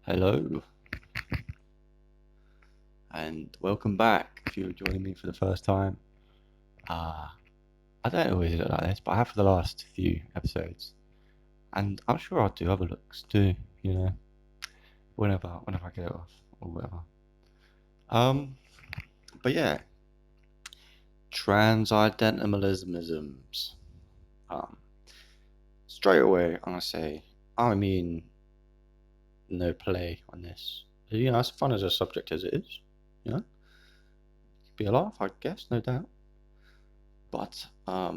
Hello, and welcome back. If you're joining me for the first time, I don't always look like this, but I have for the last few episodes, and I'm sure I'll do other looks too. You know, whenever I get it off or whatever. Um, but yeah, Transcendentalismisms. Um, Straight away, I'm gonna say I mean no play on this. As fun as a subject as it is, you know, be a laugh, I guess, no doubt. But I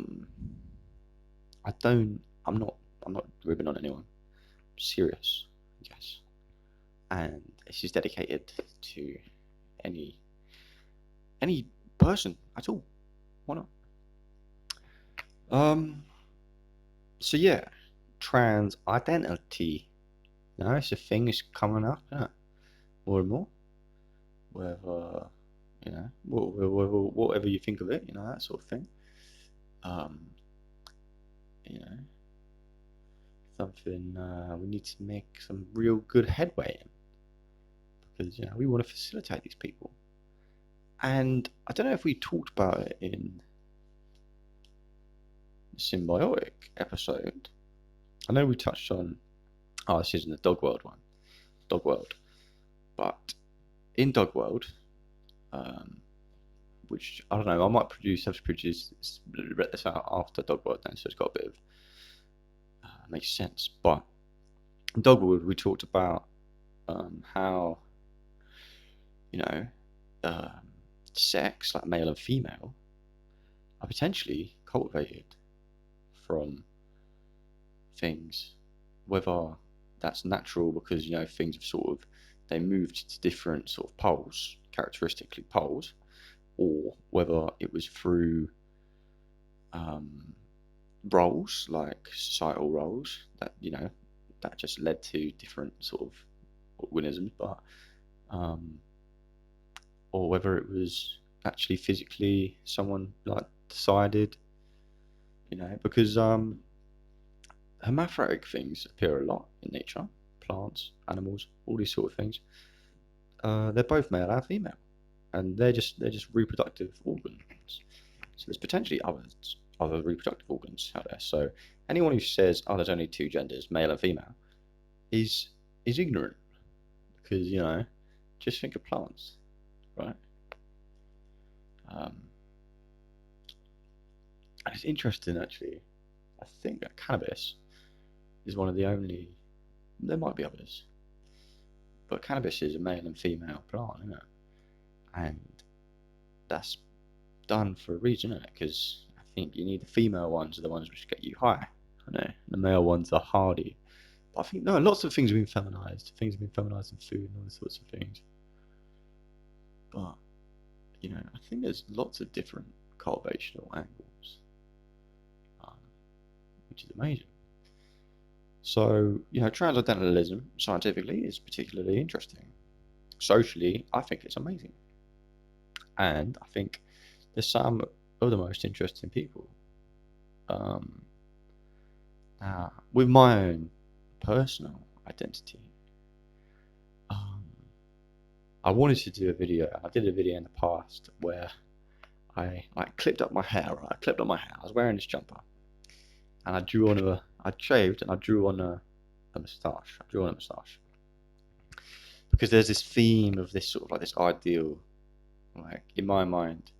don't. I'm not. I'm not ribbing on anyone. I'm serious, I guess. And this is dedicated to any any person at all. Why not? Um. So yeah, trans identity. It's a thing. It's coming up, isn't it? More and more. Whether whatever you think of it, that sort of thing. Um. You know, something we need to make some real good headway in because we want to facilitate these people. And I don't know if we talked about it in the symbiotic episode. I know we touched on this is in the Dog World one, Dog World, but in Dog World, which I don't know, I might have to produce this out after Dog World then, so it's got a bit of makes sense. But in Dog World, we talked about how sex, like male and female, are potentially cultivated from things, whether that's natural because things have they moved to different sort of poles, characteristically poles, or whether it was through roles, like societal roles, that just led to different sort of organisms, but or whether it was actually physically someone like decided, because hermaphroditic things appear a lot in nature, plants, animals, all these sort of things. They're both male and female, and they're just reproductive organs. So there's potentially other reproductive organs out there. So anyone who says, "Oh, there's only two genders, male and female," is ignorant, because just think of plants, right? And it's interesting actually. I think that cannabis is one of the only. There might be others, but cannabis is a male and female plant, isn't it? And that's done for a reason, isn't it? Because I think you need the female ones are the ones which get you high. I know the male ones are hardy. But I think no, lots of things have been feminized. Things have been feminized in food and all these sorts of things. But I think there's lots of different cultivational angles, which is amazing. So transcendentalism scientifically is particularly interesting. Socially, I think it's amazing, and I think there's some of the most interesting people. With my own personal identity, I wanted to do a video. I did a video in the past where I clipped up my hair. Right? I clipped up my hair. I was wearing this jumper, and I shaved and I drew on a moustache. I drew on a moustache because there's this theme of this sort of like this ideal, like in my mind,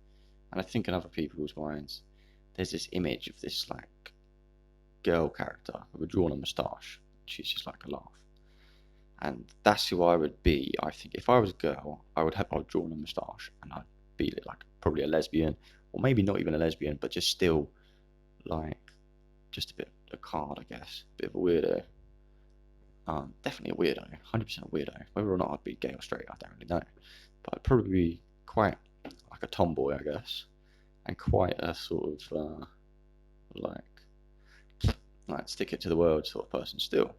and I think in other people's minds, there's this image of this like girl character with a drawn on moustache. She's just like a laugh. And that's who I would be. I think if I was a girl, I would draw on a moustache, and I'd be like probably a lesbian, or maybe not even a lesbian, but just still like just a bit of a card, I guess, a bit of a weirdo. Definitely a weirdo, 100% a weirdo. Whether or not I'd be gay or straight, I don't really know, but I'd probably be quite like a tomboy, I guess, and quite a sort of like stick it to the world sort of person still,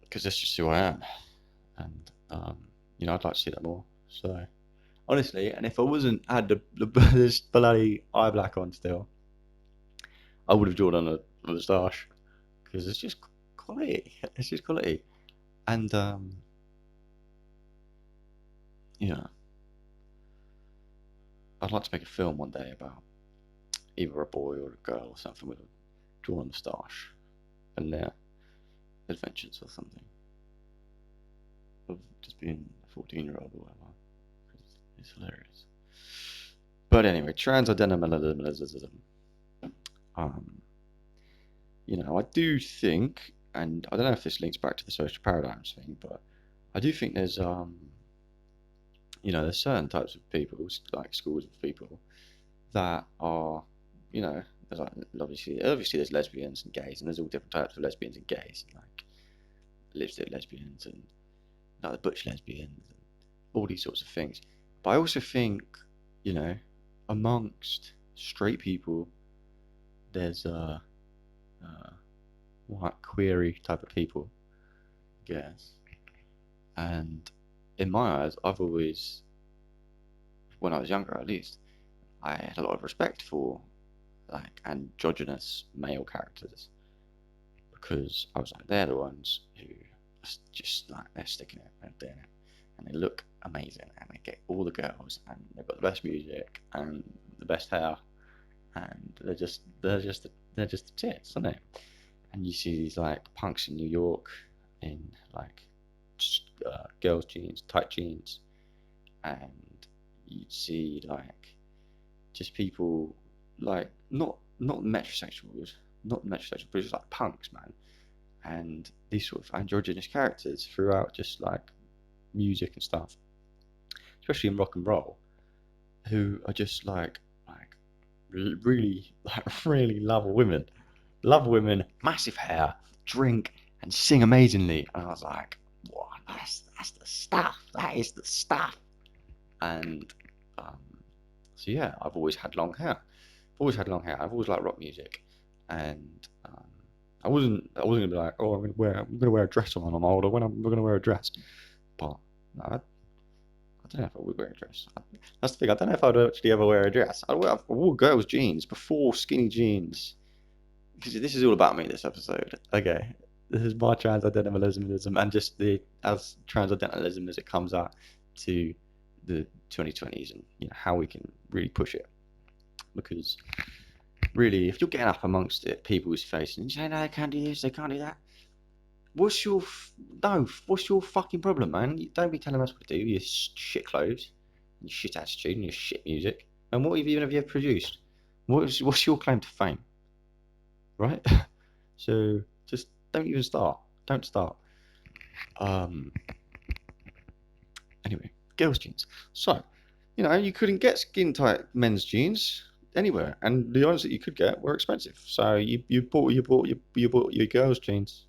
because that's just who I am, and I'd like to see that more. So honestly, and if I wasn't had this bloody eye black on still, I would have drawn on a moustache because it's just quality. It's just quality, And yeah, I'd like to make a film one day about either a boy or a girl or something with a drawn moustache and their adventures or something of just being a 14-year-old or whatever. It's hilarious. But anyway, transcendentalism. Um, I do think, and I don't know if this links back to the social paradigms thing, but I do think there's there's certain types of people, like schools of people, that are, there's like, obviously there's lesbians and gays, and there's all different types of lesbians and gays, like lipstick lesbians and like the butch lesbians, and all these sorts of things. But I also think, amongst straight people, there's what query type of people, I guess. And in my eyes, I've always, when I was younger at least, I had a lot of respect for like androgynous male characters because I was like, they're the ones who just like they're sticking it, they're doing it, and they look amazing, and they get all the girls, and they've got the best music and the best hair, and they're just the tits, aren't they? And you see these like punks in New York in like girls' jeans, tight jeans, and you'd see like just people like not metrosexuals, but just like punks, man, and these sort of androgynous characters throughout just like music and stuff, especially in rock and roll, who are just like really like really love women, massive hair, drink, and sing amazingly. And I was like, what? That's the stuff. That is the stuff. And so yeah, I've always had long hair. I've always liked rock music, and I wasn't gonna be like, oh, I'm gonna wear a dress when I'm older. When I'm gonna wear a dress, but no, I don't know if I would wear a dress. That's the thing. I don't know if I'd actually ever wear a dress. I wore girls' jeans before skinny jeans. Because this is all about me. This episode. Okay, this is my transcendentalism and just as transcendentalism as it comes out to the 2020s, and how we can really push it. Because really, if you're getting up amongst it, people's faces and saying, no, they can't do this, they can't do that. What's your fucking problem, man? You don't be telling us what to do. Your shit clothes, your shit attitude, and your shit music. And what even have you ever produced? What's your claim to fame, right? So just don't even start. Don't start. Anyway, girls' jeans. So, you couldn't get skin tight men's jeans anywhere, and the ones that you could get were expensive. So you bought your girls' jeans.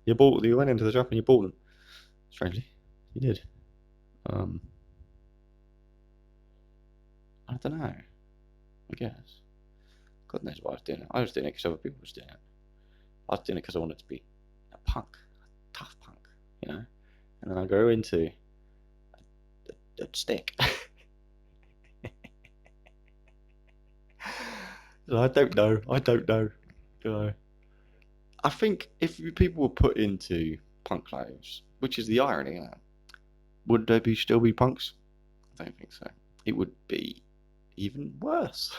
You went into the shop and you bought them. Strangely, you did. I don't know. I guess. God knows why I was doing it. I was doing it because other people was doing it. I was doing it because I wanted to be a punk, a tough punk, And then I go into a stick. I don't know. I think if people were put into punk clothes, which is the irony, would they still be punks? I don't think so. It would be even worse.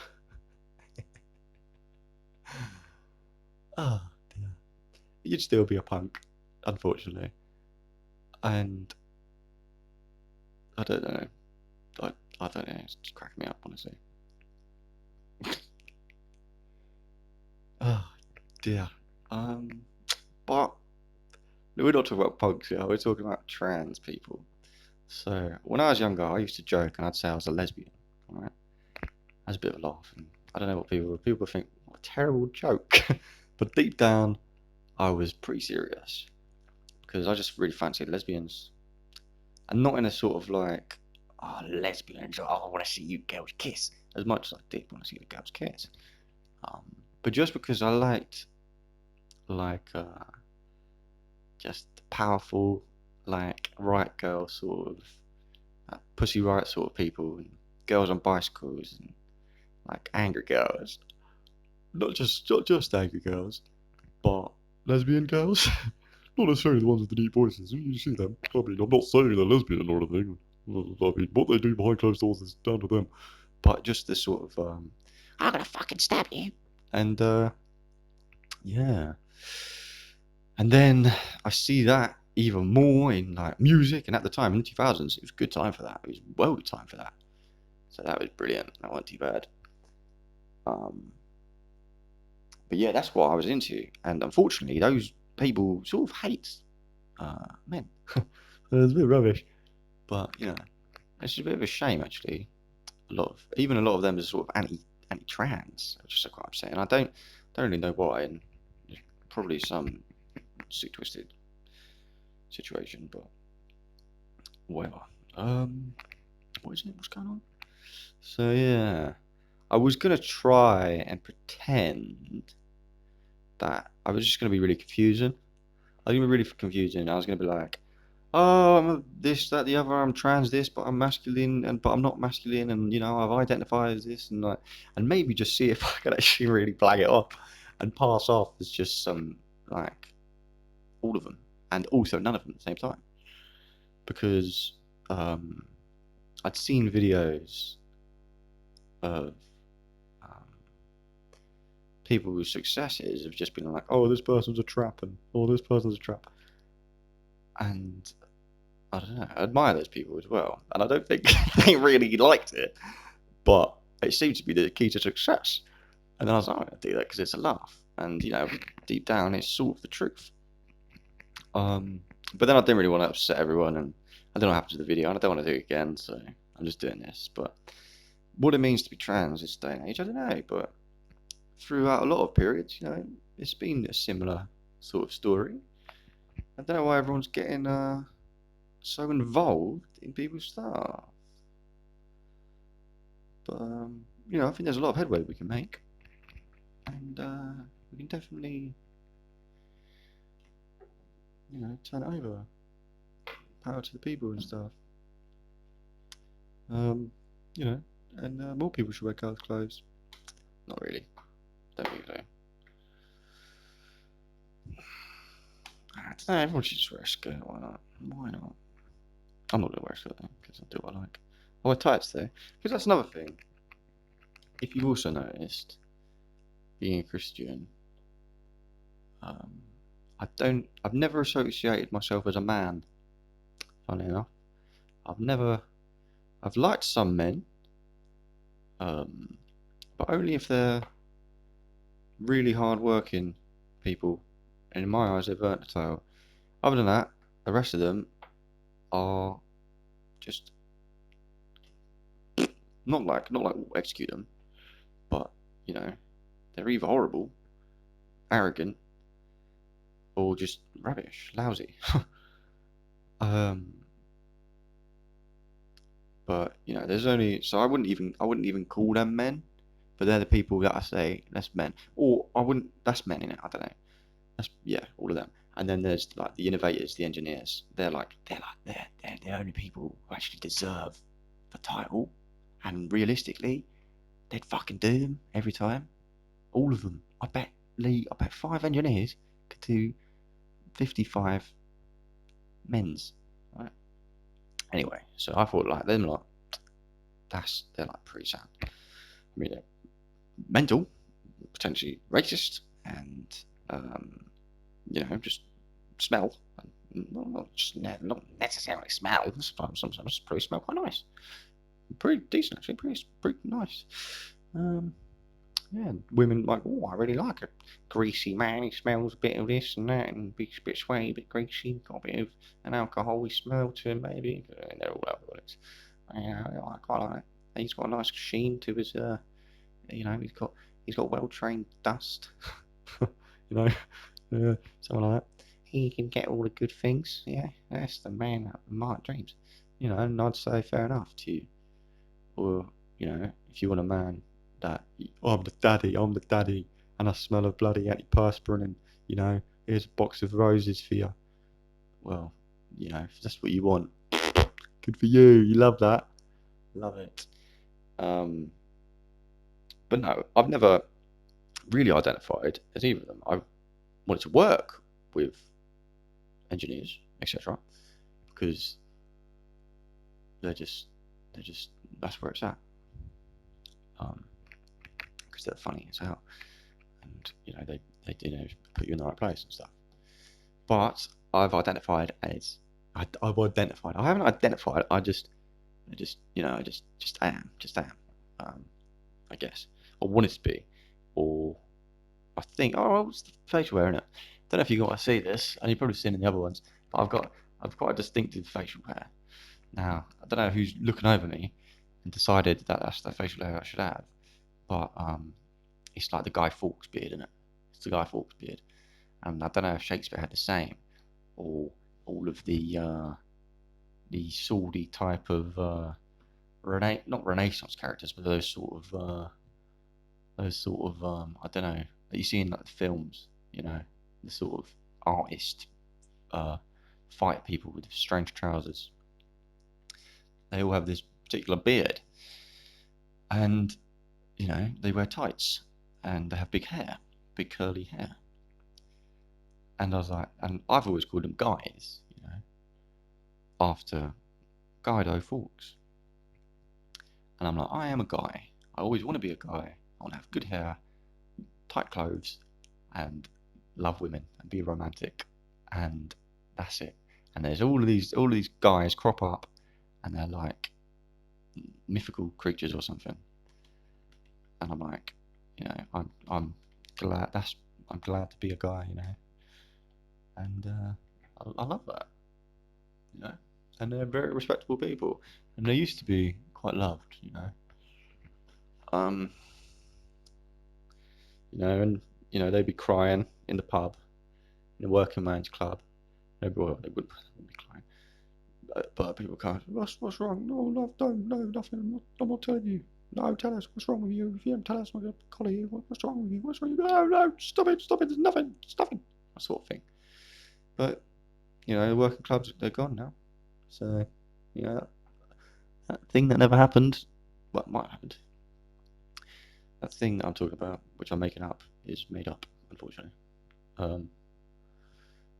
Oh dear. You'd still be a punk, unfortunately. And I don't know. I don't know. It's just cracking me up, honestly. Oh dear. But we're not talking about punks here. We're talking about trans people. So when I was younger, I used to joke and I'd say I was a lesbian. All right, that's a bit of a laugh, and I don't know what people think. What a terrible joke. But deep down, I was pretty serious because I just really fancied lesbians, and not in a sort of like, oh, lesbians. Oh, I want to see you girls kiss as much as I did want to see the girls kiss. But just because I liked like just powerful, like right girl sort of pussy riot sort of people, and girls on bicycles, and like angry girls. Not just angry girls, but lesbian girls. Not necessarily the ones with the deep voices. You see them. I mean, I'm not saying they're lesbian or anything. I mean, what they do behind closed doors is down to them. But just this sort of, I'm gonna fucking stab you. And, yeah. And then I see that even more in like music, and at the time in the 2000s, it was a good time for that. It was well good time for that. So that was brilliant. That wasn't too bad. But yeah, that's what I was into, and unfortunately, those people sort of hate men. It's a bit rubbish, but you know, it's a bit of a shame actually. A lot of them are sort of anti-trans, which is quite upsetting. I don't really know why, and there's probably some sick twisted situation, but whatever. What is it? What's going on? So yeah, I was gonna try and pretend that I was just gonna be really confusing. I was gonna be really confusing. I was gonna be like, oh, I'm this, that, the other. I'm trans, this, but I'm masculine, and but I'm not masculine, and you know, I've identified as this, and like, and maybe just see if I can actually really blag it off and pass off as just some like all of them, and also none of them at the same time, because I'd seen videos of um, people whose successes have just been like, oh, this person's a trap, and oh, this person's a trap, and I don't know. I admire those people as well, and I don't think they really liked it, but it seemed to be the key to success. And then I was like, I'm going to do that because it's a laugh, and you know, deep down, it's sort of the truth. But then I didn't really want to upset everyone, and I don't know what happened to the video, and I don't want to do it again, so I'm just doing this. But what it means to be trans this day and age, I don't know. But throughout a lot of periods, you know, it's been a similar sort of story. I don't know why everyone's getting so involved in people's stuff. But you know, I think there's a lot of headway we can make, and we can definitely, you know, turn it over. Power to the people and stuff. You know, and more people should wear colored clothes. Not really. Don't think so. I don't know. Everyone should just wear a skirt. Why not? Why not? I'm not gonna wear a skirt though, because I do what I like. I wear tights though, because that's another thing. If you've also noticed, being a Christian, um, I've never associated myself as a man. Funny enough, I've liked some men, um, but only if they're really hard-working people. And in my eyes, they're versatile. Other than that, the rest of them are just not like we'll execute them, but you know, they're either horrible, arrogant, or just rubbish, lousy. um, but you know, there's only so I wouldn't even call them men, but they're the people that I say that's men, or I wouldn't that's men in it. I don't know. That's yeah, all of them. And then there's like the innovators, the engineers. They're the only people who actually deserve the title. And realistically, they'd fucking do them every time. All of them. I bet 5 engineers could do 55 men's. Right? Anyway, so I thought like them like they're like pretty sound. I mean, they're mental, potentially racist, and you know, just smell. Not necessarily smell. Sometimes probably smell quite nice. Pretty decent actually. Pretty nice. Yeah, women like, oh, I really like a greasy man. He smells a bit of this and that, and a bit sweaty, a bit greasy. Got a bit of an alcohol smell to him, maybe. And they're all over it. Yeah, I quite like it. He's got a nice sheen to his, you know, he's got well trained dust. You know, something like that. He can get all the good things. Yeah, that's the man of my dreams. You know, and I'd say fair enough to you. Or, you know, if you want a man that I'm the daddy, and I smell of bloody antiperspirant, and you know, here's a box of roses for you. Well, you know, if that's what you want, good for you. You love that, love it. Um, but no, I've never really identified as either of them. I wanted to work with engineers, etc. Because they're just that's where it's at. Because they're funny as hell, and they put you in the right place and stuff. But I've identified as I haven't identified. I just am. I guess I wanted to be, or I think. Oh, it's the facial hair, innit? Don't know if you got to see this, and you've probably seen it in the other ones. But I've got a distinctive facial hair. Now I don't know who's looking over me and decided that that's the facial hair I should have, but it's like the Guy Fawkes beard, isn't it? It's the Guy Fawkes beard, and I don't know if Shakespeare had the same, or all of the swordy type of not Renaissance characters, but those sort of I don't know, that you see in like the films, the sort of artist fight people with strange trousers. They all have this particular beard, and they wear tights, and they have big hair, big curly hair. And I was like, and I've always called them guys, after Guido Fawkes. And I'm like, I am a guy. I always want to be a guy. I want to have good hair, tight clothes, and love women and be romantic, and that's it. And there's all of these guys crop up, and they're like mythical creatures or something. And I'm like, I'm glad to be a guy, and I love that, And they're very respectable people, and they used to be quite loved, and they'd be crying in the pub, in a working man's club. They wouldn't be crying, but people can't. What's wrong? No, love, don't, no, nothing. I'm not telling you. No, tell us what's wrong with you. If you don't tell us, I'm gonna collar you. What's wrong with you? What's wrong with you? No, stop it. There's nothing. That sort of thing. But the working clubs, they're gone now. So that thing that never happened, well, it might have happened. That thing that I'm talking about, which I'm making up, is made up, unfortunately. But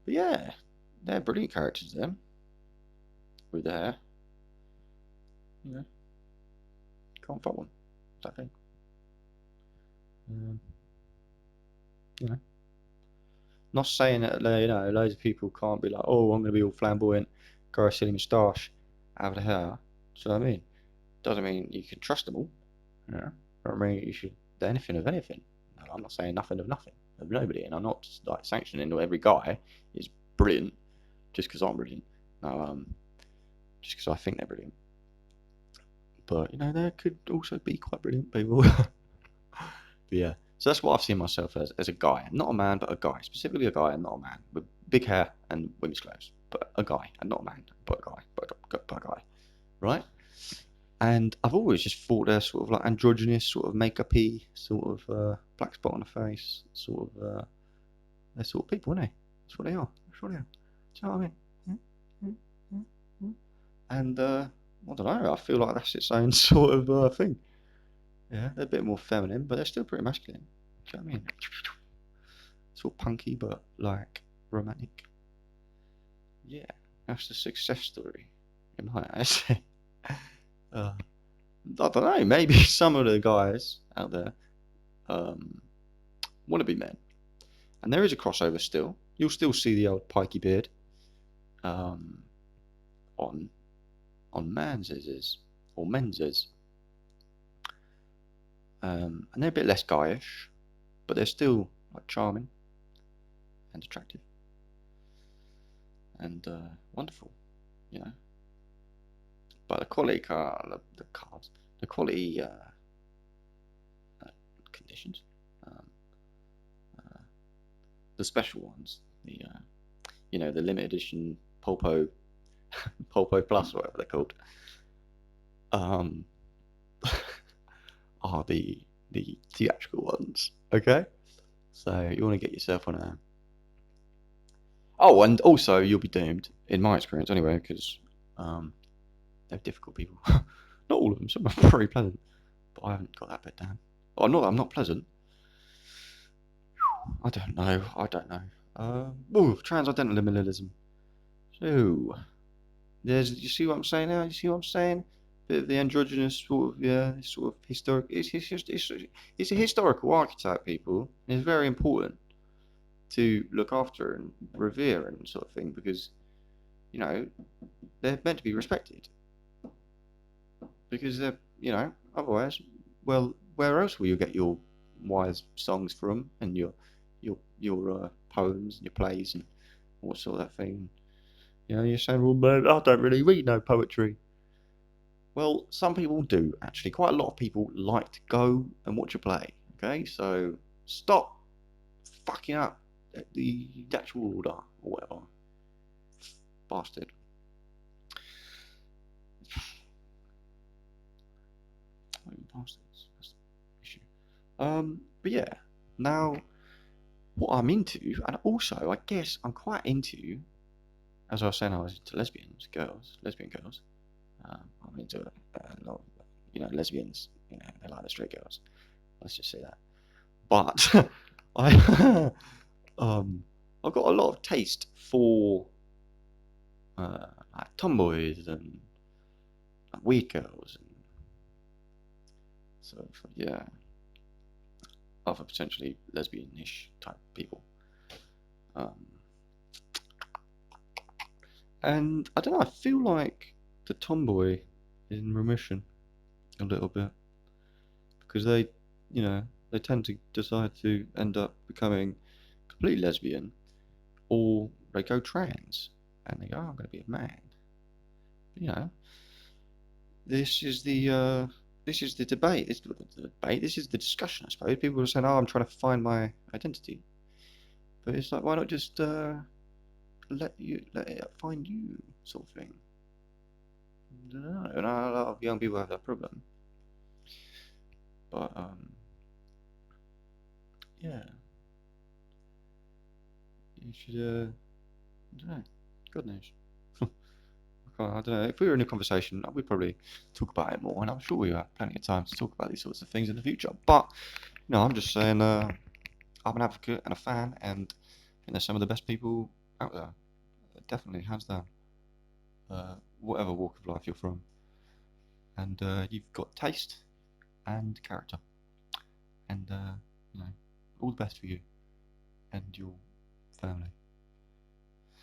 yeah, they're brilliant characters, them. With their hair. Can't fault them. That thing. Not saying that loads of people can't be like, oh, I'm going to be all flamboyant, grow a silly moustache, have the hair. Do you know what I mean? Doesn't mean you can trust them all. Don't mean you should do anything of anything. No, I'm not saying nothing of nothing, of nobody, and I'm not like sanctioning that every guy is brilliant just because I'm brilliant. No, just because I think they're brilliant. But there could also be quite brilliant people. But yeah, so that's what I've seen myself as a guy, not a man, but a guy, specifically a guy and not a man, with big hair and women's clothes, but a guy and not a man, but a guy, but a guy, right? And I've always just thought they're sort of like androgynous, sort of make-up-y, sort of black spot on the face, sort of they're sort of people, aren't they? That's what they are. That's what they are. Do you know what I mean? And I don't know. I feel like that's its own sort of thing. Yeah, they're a bit more feminine, but they're still pretty masculine. Do you know what I mean? Sort of punky, but like romantic. Yeah, that's the success story in my eyes. I don't know. Maybe some of the guys out there want to be men, and there is a crossover still. You'll still see the old pikey beard on mans's or men's. And they're a bit less guyish, but they're still like charming and attractive and wonderful, But the quality the quality conditions, the special ones, the limited edition Pulpo Plus, whatever they're called, are the theatrical ones. Okay, so you want to get yourself on a. Oh, and also you'll be doomed, in my experience anyway, because they're difficult people. Not all of them. Some are very pleasant, but I haven't got that bit down. Oh, not that I'm not pleasant. I don't know. Transcendentalism. So, you see what I'm saying now? You see what I'm saying? Bit of the androgynous sort of, sort of historic. It's a historical archetype, people. It's very important to look after and revere and sort of thing because, they're meant to be respected. Because they're, otherwise, well, where else will you get your wise songs from and your poems and your plays and all sort of that thing? You're saying, well, man, I don't really read no poetry. Well, some people do, actually. Quite a lot of people like to go and watch a play, okay? So stop fucking up the actual order or whatever. Bastard. Bastards. That's the issue. But yeah, now what I'm into, and also I guess I'm quite into, as I was saying, I was into lesbian girls. I'm into a lot of, lesbians. They like the straight girls. Let's just say that. But I, I've got a lot of taste for like tomboys and like weird girls, and so yeah, other potentially lesbian-ish type people. And I don't know. I feel like the tomboy is in remission a little bit because they tend to decide to end up becoming completely lesbian, or they go trans and they go, oh, I'm going to be a man. But, this is the debate. This is the discussion, I suppose. People are saying, oh, I'm trying to find my identity. But it's like, why not just let it find you, sort of thing. I don't know. And a lot of young people have that problem. But yeah, you should. I don't know. God knows. I don't know. If we were in a conversation, we'd probably talk about it more, and I'm sure we have plenty of time to talk about these sorts of things in the future. But I'm just saying, I'm an advocate and a fan, and I think they're some of the best people out there. Definitely, hands down. Whatever walk of life you're from, and you've got taste and character, and all the best for you and your family. I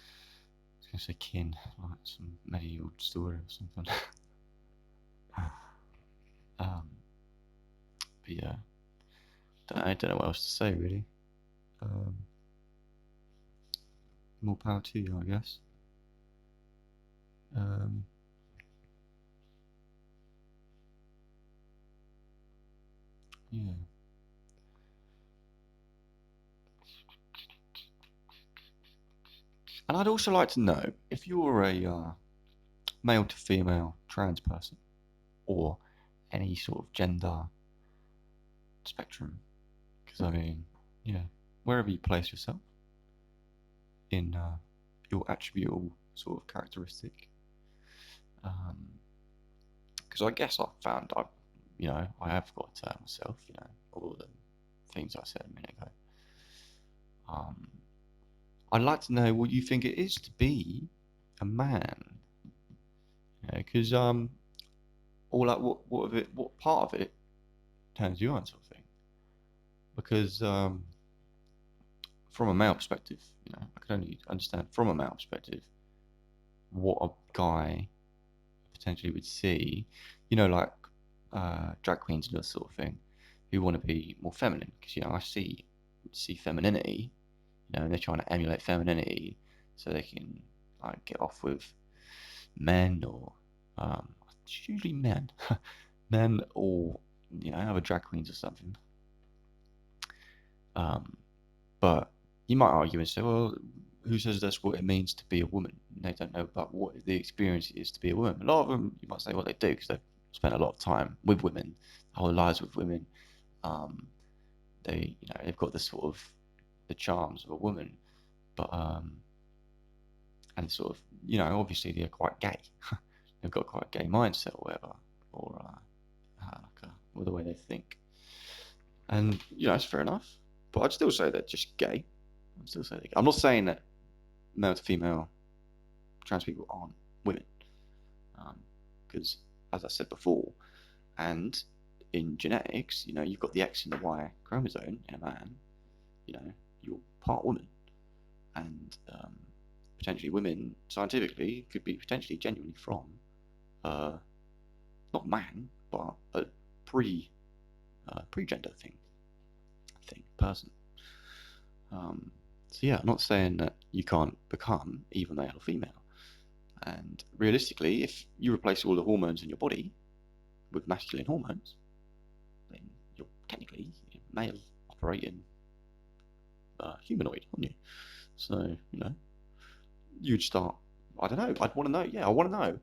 was gonna say kin, like some medieval story or something. But yeah, I don't know what else to say really. More power to you, I guess. Yeah. And I'd also like to know if you're a male to female trans person, or any sort of gender spectrum, because I mean, wherever you place yourself in your attributable sort of characteristic, because I guess I've found I have got to tell myself, all the things I said a minute ago. I'd like to know what you think it is to be a man, because or like what part of it turns you on, sort of thing. Because from a male perspective, I can only understand from a male perspective what a guy potentially would see, like drag queens and that sort of thing, who want to be more feminine. Because I see femininity, and they're trying to emulate femininity so they can like get off with men, or it's usually men, men, or other drag queens or something. But you might argue and say, well, who says that's what it means to be a woman? They don't know about what the experience is to be a woman. A lot of them, you might say, well, they do, because they've spent a lot of time with women, their whole lives with women. They've got the sort of the charms of a woman, but and sort of, obviously they're quite gay. They've got quite a gay mindset, or whatever, or or the way they think, and it's fair enough. But I'd still say they're just gay. I'm not saying that male to female trans people aren't women, because as I said before, and in genetics, you know, you've got the X and the Y chromosome in a man. You know, you're part woman, and potentially women scientifically could be potentially genuinely from not man, but a pre-gender person. So yeah, I'm not saying that you can't become either male or female. And realistically, if you replace all the hormones in your body with masculine hormones, then you're technically male operating humanoid, aren't you? So, you know, you'd start, I don't know, I'd want to know, yeah, I want to know,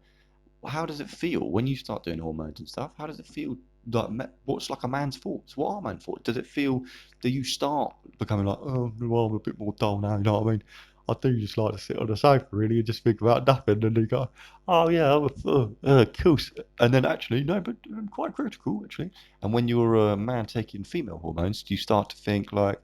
how does it feel when you start doing hormones and stuff? How does it feel? Like, what's like a man's thoughts? What are man's thoughts? Does it feel, do you start becoming like, oh, well, I'm a bit more dull now, you know what I mean? I do just like to sit on the sofa, really, and just think about nothing, and you go, oh, yeah, cool. And then actually, no, but I'm quite critical, actually. And when you're a man taking female hormones, do you start to think like,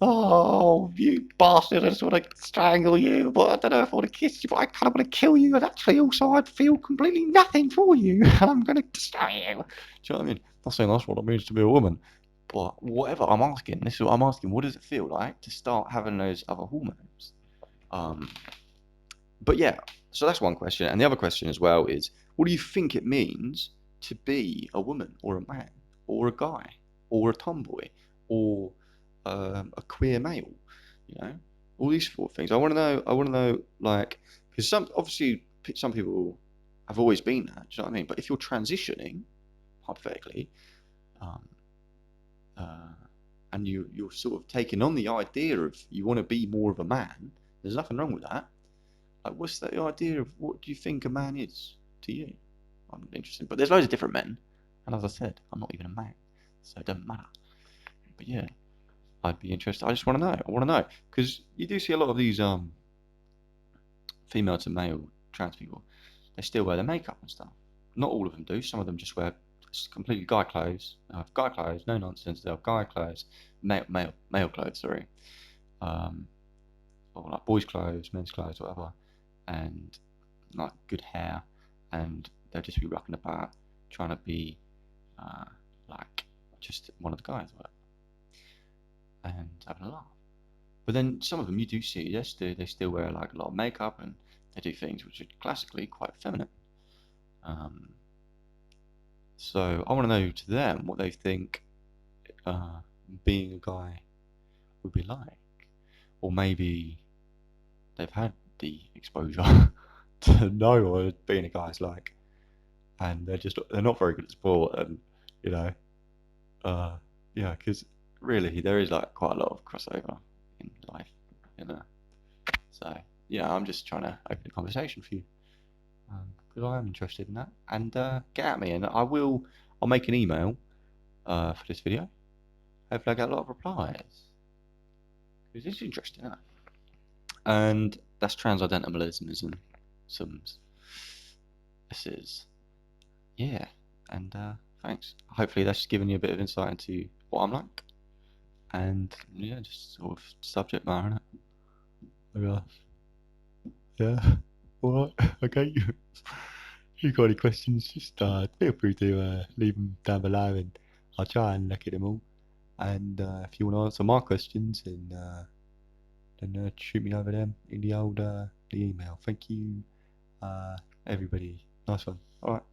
oh, you bastard, I just want to strangle you, but I don't know if I want to kiss you, but I kind of want to kill you, and actually also I'd feel completely nothing for you, and I'm going to destroy you. Do you know what I mean? I'm not saying that's what it means to be a woman, but whatever, I'm asking, this is what I'm asking, what does it feel like to start having those other hormones? But yeah, so that's one question, and the other question as well is, what do you think it means to be a woman, or a man, or a guy, or a tomboy, or a queer male? You know, all these sort of things. I want to know. I want to know, like, because some people have always been that. Do you know what I mean? But if you're transitioning, hypothetically, um, and you're sort of taking on the idea of you want to be more of a man, there's nothing wrong with that. Like, what's the idea of what do you think a man is to you? I'm interested, but there's loads of different men, and as I said, I'm not even a man, so it doesn't matter. But yeah, I'd be interested. I just want to know. I want to know because you do see a lot of these female to male trans people. They still wear their makeup and stuff. Not all of them do. Some of them just wear completely guy clothes. Guy clothes, no nonsense. They have guy clothes, male clothes. Sorry, or like boys' clothes, men's clothes, whatever, and like good hair, and they'll just be rocking about, trying to be like just one of the guys, and having a laugh. But then some of them you do see, yes, they still wear like a lot of makeup, and they do things which are classically quite feminine. So I want to know to them what they think being a guy would be like, or maybe they've had the exposure to know what being a guy is like, and they're not very good at sport, and you know, yeah, because really there is like quite a lot of crossover in life, you know. So yeah, I'm just trying to open a conversation for you because I am interested in that, and get at me, and I'll make an email for this video. Hopefully, I get a lot of replies because it's interesting, isn't it? And that's Transcendentalismism. This is, yeah, and thanks. Hopefully, that's given you a bit of insight into what I'm like, and yeah, just sort of subject matter, innit? Yeah. Alright, okay. If you've got any questions, just feel free to leave them down below, and I'll try and look at them all. And if you want to answer my questions, then shoot me over them in the email. Thank you, everybody. Nice one. Alright.